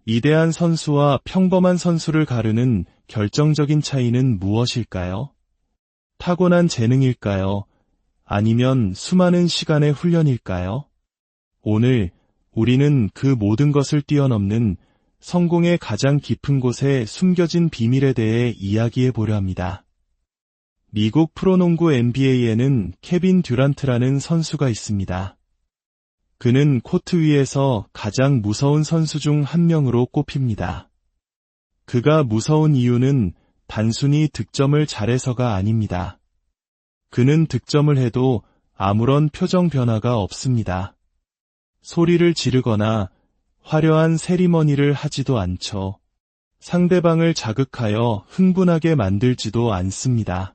위대한 선수와 평범한 선수를 가르는 결정적인 차이는 무엇일까요? 타고난 재능일까요? 아니면 수많은 시간의 훈련일까요? 오늘 우리는 그 모든 것을 뛰어넘는 성공의 가장 깊은 곳에 숨겨진 비밀에 대해 이야기해 보려 합니다. 미국 프로농구 NBA에는 케빈 듀란트라는 선수가 있습니다. 그는 코트 위에서 가장 무서운 선수 중 한 명으로 꼽힙니다. 그가 무서운 이유는 단순히 득점을 잘해서가 아닙니다. 그는 득점을 해도 아무런 표정 변화가 없습니다. 소리를 지르거나 화려한 세리머니를 하지도 않죠. 상대방을 자극하여 흥분하게 만들지도 않습니다.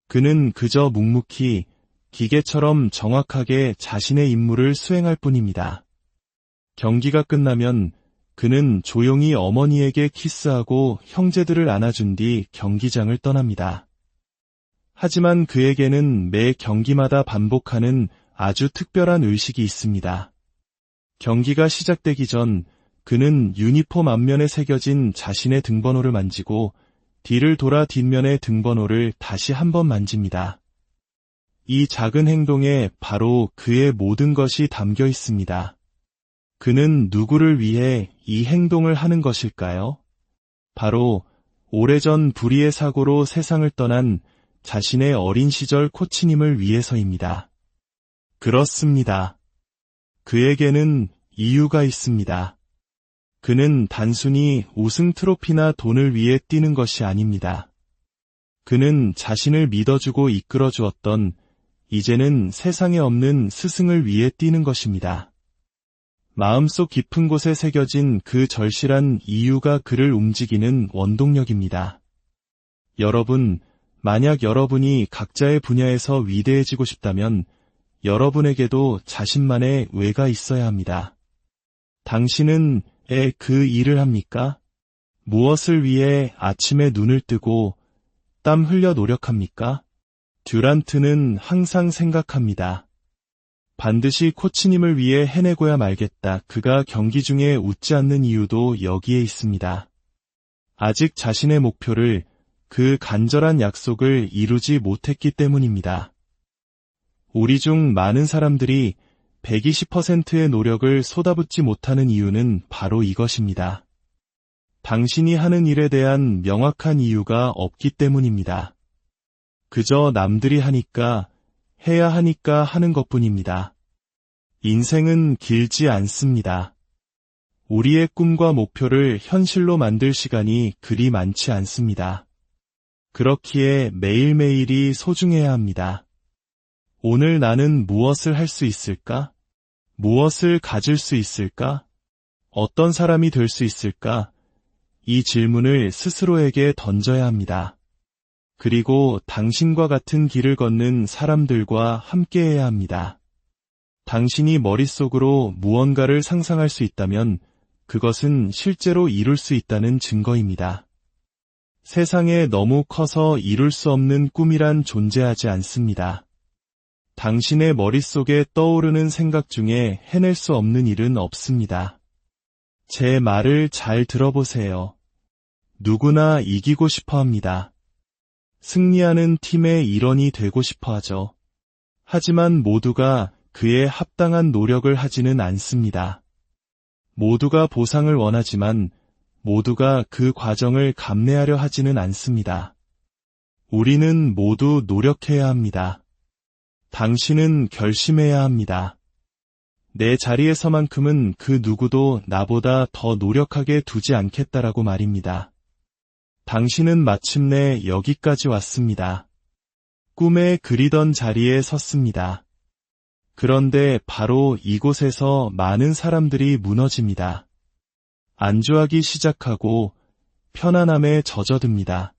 그는 그저 묵묵히 기계처럼 정확하게 자신의 임무를 수행할 뿐입니다. 경기가 끝나면 그는 조용히 어머니에게 키스하고 형제들을 안아준 뒤 경기장을 떠납니다. 하지만 그에게는 매 경기마다 반복하는 아주 특별한 의식이 있습니다. 경기가 시작되기 전 그는 유니폼 앞면에 새겨진 자신의 등번호를 만지고 뒤를 돌아 뒷면의 등번호를 다시 한번 만집니다. 이 작은 행동에 바로 그의 모든 것이 담겨 있습니다. 그는 누구를 위해 이 행동을 하는 것일까요? 바로 오래전 불의의 사고로 세상을 떠난 자신의 어린 시절 코치님을 위해서입니다. 그렇습니다. 그에게는 이유가 있습니다. 그는 단순히 우승 트로피나 돈을 위해 뛰는 것이 아닙니다. 그는 자신을 믿어주고 이끌어주었던 이제는 세상에 없는 스승을 위해 뛰는 것입니다. 마음속 깊은 곳에 새겨진 그 절실한 이유가 그를 움직이는 원동력입니다. 여러분, 만약 여러분이 각자의 분야에서 위대해지고 싶다면 여러분에게도 자신만의 왜가 있어야 합니다. 당신은 그 일을 합니까? 무엇을 위해 아침에 눈을 뜨고 땀 흘려 노력합니까? 듀란트는 항상 생각합니다. 반드시 코치님을 위해 해내고야 말겠다. 그가 경기 중에 웃지 않는 이유도 여기에 있습니다. 아직 자신의 목표를, 그 간절한 약속을 이루지 못했기 때문입니다. 우리 중 많은 사람들이 120%의 노력을 쏟아붓지 못하는 이유는 바로 이것입니다. 당신이 하는 일에 대한 명확한 이유가 없기 때문입니다. 그저 남들이 하니까, 해야 하니까 하는 것뿐입니다. 인생은 길지 않습니다. 우리의 꿈과 목표를 현실로 만들 시간이 그리 많지 않습니다. 그렇기에 매일매일이 소중해야 합니다. 오늘 나는 무엇을 할 수 있을까? 무엇을 가질 수 있을까? 어떤 사람이 될 수 있을까? 이 질문을 스스로에게 던져야 합니다. 그리고 당신과 같은 길을 걷는 사람들과 함께해야 합니다. 당신이 머릿속으로 무언가를 상상할 수 있다면 그것은 실제로 이룰 수 있다는 증거입니다. 세상에 너무 커서 이룰 수 없는 꿈이란 존재하지 않습니다. 당신의 머릿속에 떠오르는 생각 중에 해낼 수 없는 일은 없습니다. 제 말을 잘 들어보세요. 누구나 이기고 싶어 합니다. 승리하는 팀의 일원이 되고 싶어 하죠. 하지만 모두가 그에 합당한 노력을 하지는 않습니다. 모두가 보상을 원하지만 모두가 그 과정을 감내하려 하지는 않습니다. 우리는 모두 노력해야 합니다. 당신은 결심해야 합니다. 내 자리에서만큼은 그 누구도 나보다 더 노력하게 두지 않겠다라고 말입니다. 당신은 마침내 여기까지 왔습니다. 꿈에 그리던 자리에 섰습니다. 그런데 바로 이곳에서 많은 사람들이 무너집니다. 안주하기 시작하고 편안함에 젖어듭니다.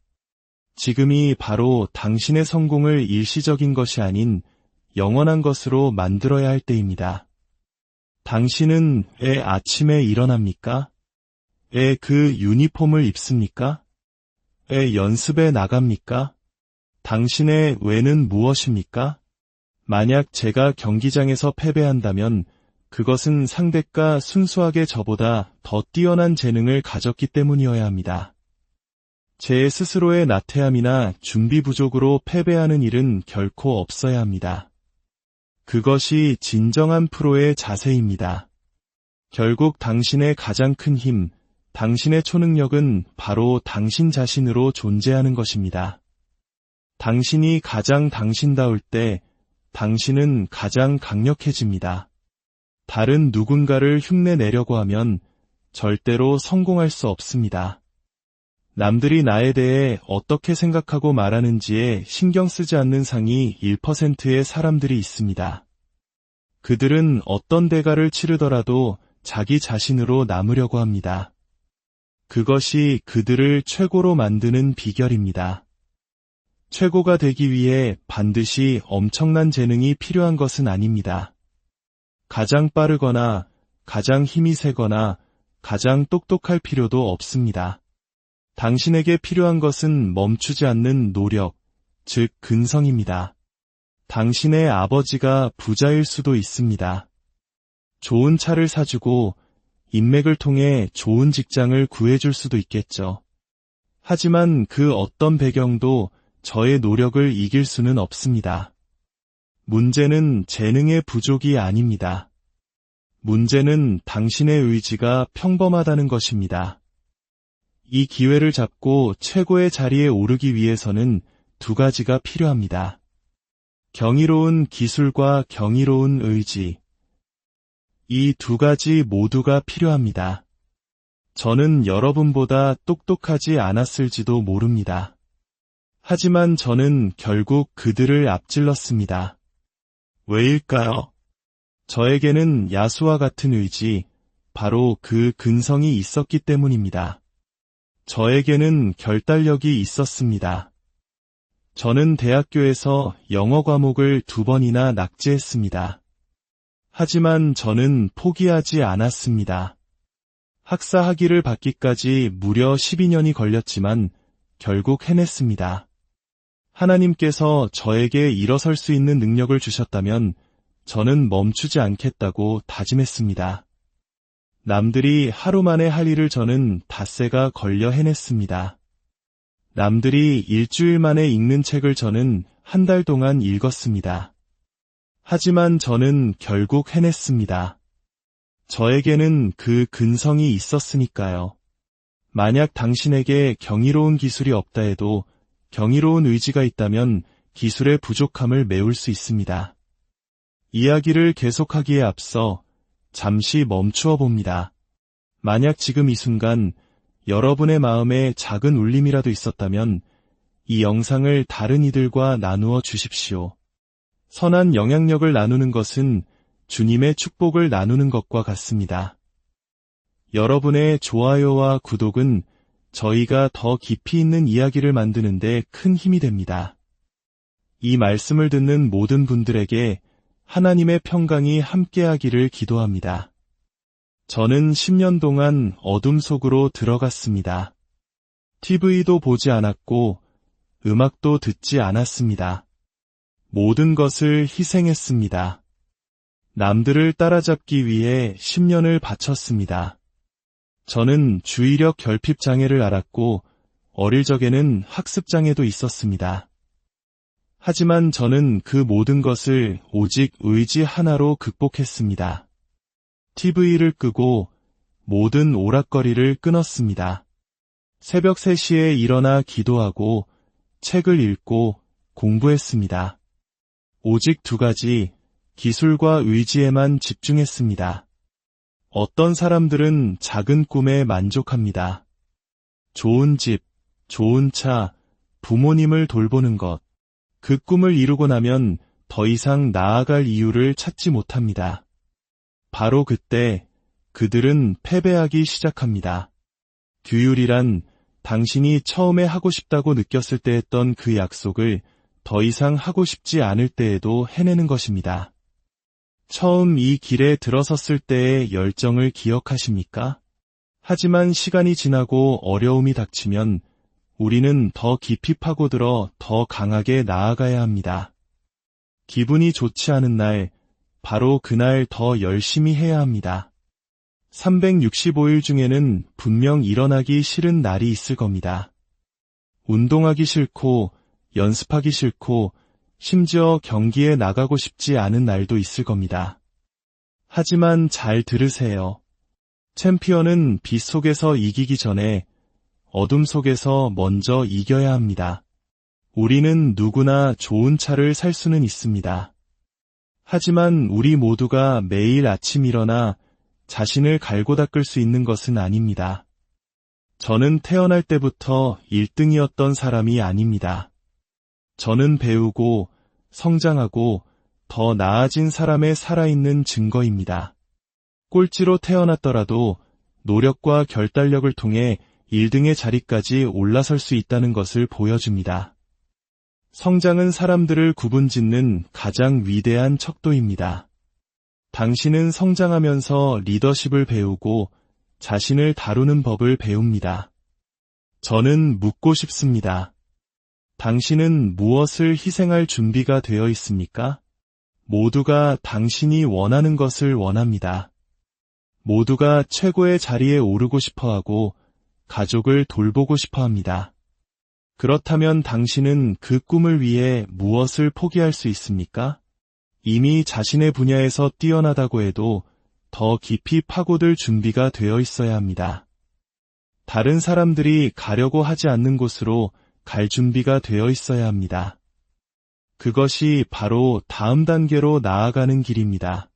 지금이 바로 당신의 성공을 일시적인 것이 아닌 영원한 것으로 만들어야 할 때입니다. 당신은 왜 아침에 일어납니까? 왜 그 유니폼을 입습니까? 왜 연습에 나갑니까? 당신의 왜는 무엇입니까? 만약 제가 경기장에서 패배한다면 그것은 상대가 순수하게 저보다 더 뛰어난 재능을 가졌기 때문이어야 합니다. 제 스스로의 나태함이나 준비 부족으로 패배하는 일은 결코 없어야 합니다. 그것이 진정한 프로의 자세입니다. 결국 당신의 가장 큰 힘, 당신의 초능력은 바로 당신 자신으로 존재하는 것입니다. 당신이 가장 당신다울 때 당신은 가장 강력해집니다. 다른 누군가를 흉내내려고 하면 절대로 성공할 수 없습니다. 남들이 나에 대해 어떻게 생각하고 말하는지에 신경 쓰지 않는 상위 1%의 사람들이 있습니다. 그들은 어떤 대가를 치르더라도 자기 자신으로 남으려고 합니다. 그것이 그들을 최고로 만드는 비결입니다. 최고가 되기 위해 반드시 엄청난 재능이 필요한 것은 아닙니다. 가장 빠르거나 가장 힘이 세거나 가장 똑똑할 필요도 없습니다. 당신에게 필요한 것은 멈추지 않는 노력, 즉 근성입니다. 당신의 아버지가 부자일 수도 있습니다. 좋은 차를 사주고 인맥을 통해 좋은 직장을 구해줄 수도 있겠죠. 하지만 그 어떤 배경도 저의 노력을 이길 수는 없습니다. 문제는 재능의 부족이 아닙니다. 문제는 당신의 의지가 평범하다는 것입니다. 이 기회를 잡고 최고의 자리에 오르기 위해서는 두 가지가 필요합니다. 경이로운 기술과 경이로운 의지. 이 두 가지 모두가 필요합니다. 저는 여러분보다 똑똑하지 않았을지도 모릅니다. 하지만 저는 결국 그들을 앞질렀습니다. 왜일까요? 저에게는 야수와 같은 의지, 바로 그 근성이 있었기 때문입니다. 저에게는 결단력이 있었습니다. 저는 대학교에서 영어 과목을 2번이나 낙제했습니다. 하지만 저는 포기하지 않았습니다. 학사 학위를 받기까지 무려 12년이 걸렸지만 결국 해냈습니다. 하나님께서 저에게 일어설 수 있는 능력을 주셨다면 저는 멈추지 않겠다고 다짐했습니다. 남들이 하루 만에 할 일을 저는 닷새가 걸려 해냈습니다. 남들이 일주일 만에 읽는 책을 저는 한 달 동안 읽었습니다. 하지만 저는 결국 해냈습니다. 저에게는 그 근성이 있었으니까요. 만약 당신에게 경이로운 기술이 없다 해도 경이로운 의지가 있다면 기술의 부족함을 메울 수 있습니다. 이야기를 계속하기에 앞서 잠시 멈추어 봅니다. 만약 지금 이 순간 여러분의 마음에 작은 울림이라도 있었다면 이 영상을 다른 이들과 나누어 주십시오. 선한 영향력을 나누는 것은 주님의 축복을 나누는 것과 같습니다. 여러분의 좋아요와 구독은 저희가 더 깊이 있는 이야기를 만드는 데 큰 힘이 됩니다. 이 말씀을 듣는 모든 분들에게 하나님의 평강이 함께하기를 기도합니다. 저는 10년 동안 어둠 속으로 들어갔습니다. TV도 보지 않았고 음악도 듣지 않았습니다. 모든 것을 희생했습니다. 남들을 따라잡기 위해 10년을 바쳤습니다. 저는 주의력 결핍 장애를 앓았고 어릴 적에는 학습 장애도 있었습니다. 하지만 저는 그 모든 것을 오직 의지 하나로 극복했습니다. TV를 끄고 모든 오락거리를 끊었습니다. 새벽 3시에 일어나 기도하고 책을 읽고 공부했습니다. 오직 두 가지, 기술과 의지에만 집중했습니다. 어떤 사람들은 작은 꿈에 만족합니다. 좋은 집, 좋은 차, 부모님을 돌보는 것. 그 꿈을 이루고 나면 더 이상 나아갈 이유를 찾지 못합니다. 바로 그때 그들은 패배하기 시작합니다. 규율이란 당신이 처음에 하고 싶다고 느꼈을 때 했던 그 약속을 더 이상 하고 싶지 않을 때에도 해내는 것입니다. 처음 이 길에 들어섰을 때의 열정을 기억하십니까? 하지만 시간이 지나고 어려움이 닥치면 우리는 더 깊이 파고들어 더 강하게 나아가야 합니다. 기분이 좋지 않은 날, 바로 그날 더 열심히 해야 합니다. 365일 중에는 분명 일어나기 싫은 날이 있을 겁니다. 운동하기 싫고, 연습하기 싫고, 심지어 경기에 나가고 싶지 않은 날도 있을 겁니다. 하지만 잘 들으세요. 챔피언은 빛 속에서 이기기 전에 어둠 속에서 먼저 이겨야 합니다. 우리는 누구나 좋은 차를 살 수는 있습니다. 하지만 우리 모두가 매일 아침 일어나 자신을 갈고 닦을 수 있는 것은 아닙니다. 저는 태어날 때부터 1등이었던 사람이 아닙니다. 저는 배우고 성장하고 더 나아진 사람의 살아있는 증거입니다. 꼴찌로 태어났더라도 노력과 결단력을 통해 1등의 자리까지 올라설 수 있다는 것을 보여줍니다. 성장은 사람들을 구분짓는 가장 위대한 척도입니다. 당신은 성장하면서 리더십을 배우고 자신을 다루는 법을 배웁니다. 저는 묻고 싶습니다. 당신은 무엇을 희생할 준비가 되어 있습니까? 모두가 당신이 원하는 것을 원합니다. 모두가 최고의 자리에 오르고 싶어하고 가족을 돌보고 싶어합니다. 그렇다면 당신은 그 꿈을 위해 무엇을 포기할 수 있습니까? 이미 자신의 분야에서 뛰어나다고 해도 더 깊이 파고들 준비가 되어 있어야 합니다. 다른 사람들이 가려고 하지 않는 곳으로 갈 준비가 되어 있어야 합니다. 그것이 바로 다음 단계로 나아가는 길입니다.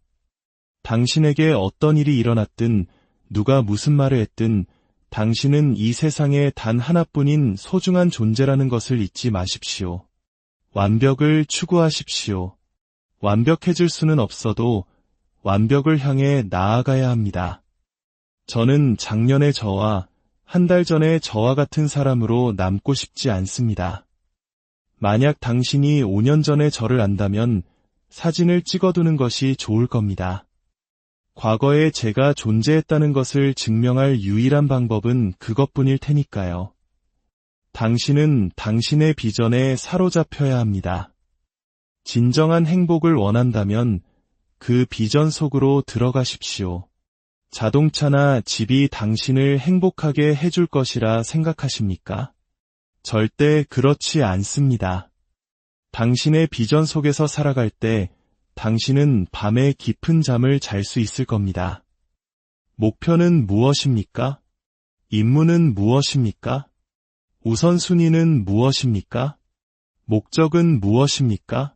당신에게 어떤 일이 일어났든 누가 무슨 말을 했든 당신은 이 세상에 단 하나뿐인 소중한 존재라는 것을 잊지 마십시오. 완벽을 추구하십시오. 완벽해질 수는 없어도 완벽을 향해 나아가야 합니다. 저는 작년의 저와 한 달 전의 저와 같은 사람으로 남고 싶지 않습니다. 만약 당신이 5년 전의 저를 안다면 사진을 찍어두는 것이 좋을 겁니다. 과거에 제가 존재했다는 것을 증명할 유일한 방법은 그것뿐일 테니까요. 당신은 당신의 비전에 사로잡혀야 합니다. 진정한 행복을 원한다면 그 비전 속으로 들어가십시오. 자동차나 집이 당신을 행복하게 해줄 것이라 생각하십니까? 절대 그렇지 않습니다. 당신의 비전 속에서 살아갈 때 당신은 밤에 깊은 잠을 잘 수 있을 겁니다. 목표는 무엇입니까? 임무는 무엇입니까? 우선순위는 무엇입니까? 목적은 무엇입니까?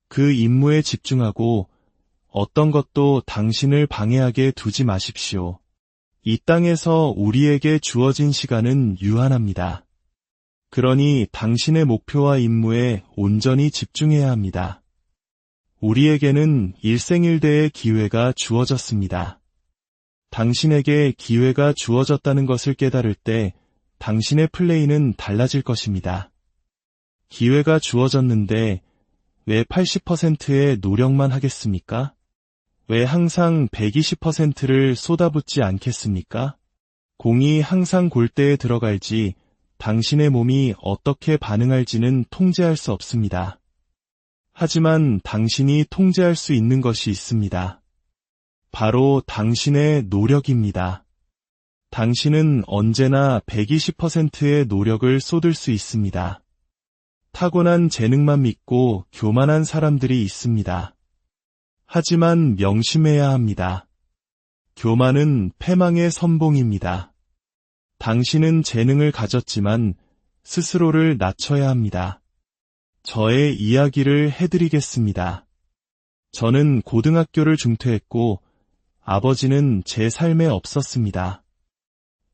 그 임무에 집중하고 어떤 것도 당신을 방해하게 두지 마십시오. 이 땅에서 우리에게 주어진 시간은 유한합니다. 그러니 당신의 목표와 임무에 온전히 집중해야 합니다. 우리에게는 일생일대의 기회가 주어졌습니다. 당신에게 기회가 주어졌다는 것을 깨달을 때 당신의 플레이는 달라질 것입니다. 기회가 주어졌는데 왜 80%의 노력만 하겠습니까? 왜 항상 120%를 쏟아붓지 않겠습니까? 공이 항상 골대에 들어갈지 당신의 몸이 어떻게 반응할지는 통제할 수 없습니다. 하지만 당신이 통제할 수 있는 것이 있습니다. 바로 당신의 노력입니다. 당신은 언제나 120%의 노력을 쏟을 수 있습니다. 타고난 재능만 믿고 교만한 사람들이 있습니다. 하지만 명심해야 합니다. 교만은 패망의 선봉입니다. 당신은 재능을 가졌지만 스스로를 낮춰야 합니다. 저의 이야기를 해드리겠습니다. 저는 고등학교를 중퇴했고 아버지는 제 삶에 없었습니다.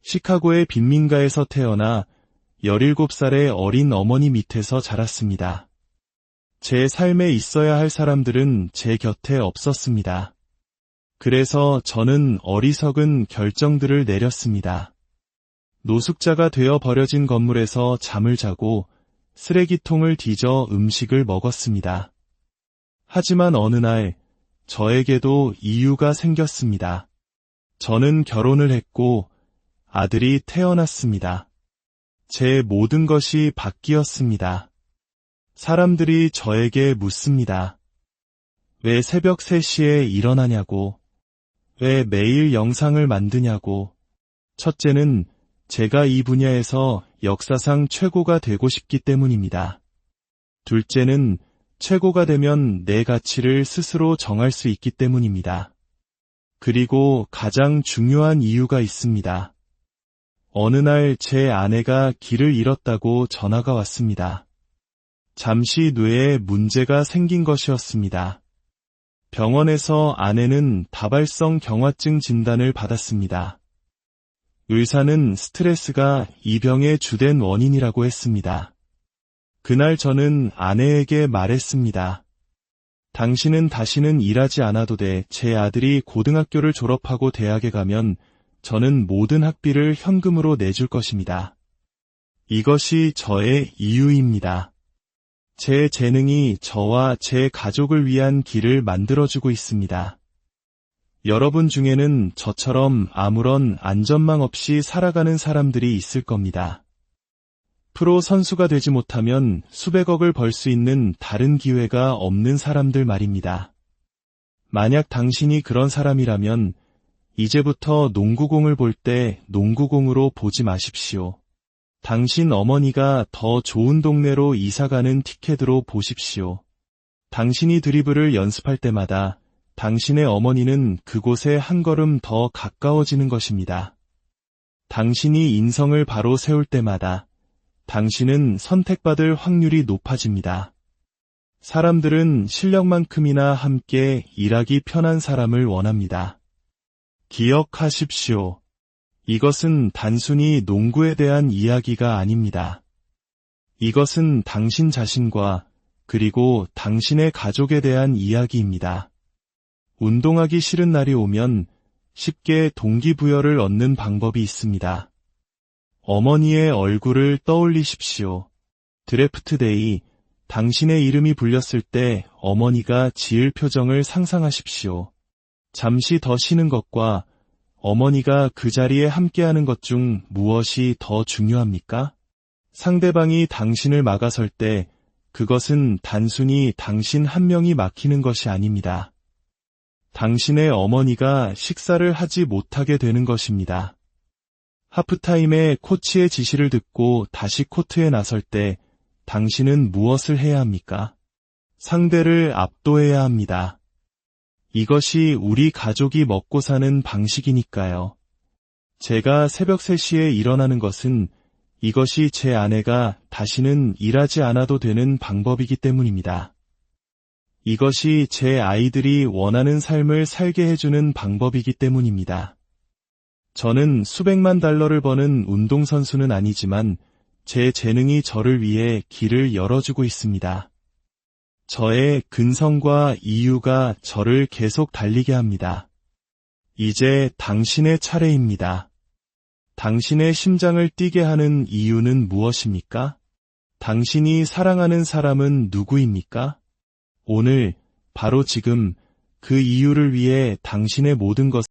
시카고의 빈민가에서 태어나 17살의 어린 어머니 밑에서 자랐습니다. 제 삶에 있어야 할 사람들은 제 곁에 없었습니다. 그래서 저는 어리석은 결정들을 내렸습니다. 노숙자가 되어 버려진 건물에서 잠을 자고 쓰레기통을 뒤져 음식을 먹었습니다. 하지만 어느 날 저에게도 이유가 생겼습니다. 저는 결혼을 했고 아들이 태어났습니다. 제 모든 것이 바뀌었습니다. 사람들이 저에게 묻습니다. 왜 새벽 3시에 일어나냐고. 왜 매일 영상을 만드냐고. 첫째는 제가 이 분야에서 역사상 최고가 되고 싶기 때문입니다. 둘째는 최고가 되면 내 가치를 스스로 정할 수 있기 때문입니다. 그리고 가장 중요한 이유가 있습니다. 어느 날 제 아내가 길을 잃었다고 전화가 왔습니다. 잠시 뇌에 문제가 생긴 것이었습니다. 병원에서 아내는 다발성 경화증 진단을 받았습니다. 의사는 스트레스가 이 병의 주된 원인이라고 했습니다. 그날 저는 아내에게 말했습니다. 당신은 다시는 일하지 않아도 돼. 제 아들이 고등학교를 졸업하고 대학에 가면 저는 모든 학비를 현금으로 내줄 것입니다. 이것이 저의 이유입니다. 제 재능이 저와 제 가족을 위한 길을 만들어주고 있습니다. 여러분 중에는 저처럼 아무런 안전망 없이 살아가는 사람들이 있을 겁니다. 프로 선수가 되지 못하면 수백억을 벌 수 있는 다른 기회가 없는 사람들 말입니다. 만약 당신이 그런 사람이라면 이제부터 농구공을 볼 때 농구공으로 보지 마십시오. 당신 어머니가 더 좋은 동네로 이사가는 티켓으로 보십시오. 당신이 드리블을 연습할 때마다 당신의 어머니는 그곳에 한 걸음 더 가까워지는 것입니다. 당신이 인성을 바로 세울 때마다 당신은 선택받을 확률이 높아집니다. 사람들은 실력만큼이나 함께 일하기 편한 사람을 원합니다. 기억하십시오. 이것은 단순히 농구에 대한 이야기가 아닙니다. 이것은 당신 자신과 그리고 당신의 가족에 대한 이야기입니다. 운동하기 싫은 날이 오면 쉽게 동기부여를 얻는 방법이 있습니다. 어머니의 얼굴을 떠올리십시오. 드래프트 데이, 당신의 이름이 불렸을 때 어머니가 지을 표정을 상상하십시오. 잠시 더 쉬는 것과 어머니가 그 자리에 함께하는 것 중 무엇이 더 중요합니까? 상대방이 당신을 막아설 때 그것은 단순히 당신 한 명이 막히는 것이 아닙니다. 당신의 어머니가 식사를 하지 못하게 되는 것입니다. 하프타임에 코치의 지시를 듣고 다시 코트에 나설 때 당신은 무엇을 해야 합니까? 상대를 압도해야 합니다. 이것이 우리 가족이 먹고 사는 방식이니까요. 제가 새벽 3시에 일어나는 것은 이것이 제 아내가 다시는 일하지 않아도 되는 방법이기 때문입니다. 이것이 제 아이들이 원하는 삶을 살게 해주는 방법이기 때문입니다. 저는 수백만 달러를 버는 운동선수는 아니지만 제 재능이 저를 위해 길을 열어주고 있습니다. 저의 근성과 이유가 저를 계속 달리게 합니다. 이제 당신의 차례입니다. 당신의 심장을 뛰게 하는 이유는 무엇입니까? 당신이 사랑하는 사람은 누구입니까? 오늘, 바로 지금, 그 이유를 위해 당신의 모든 것을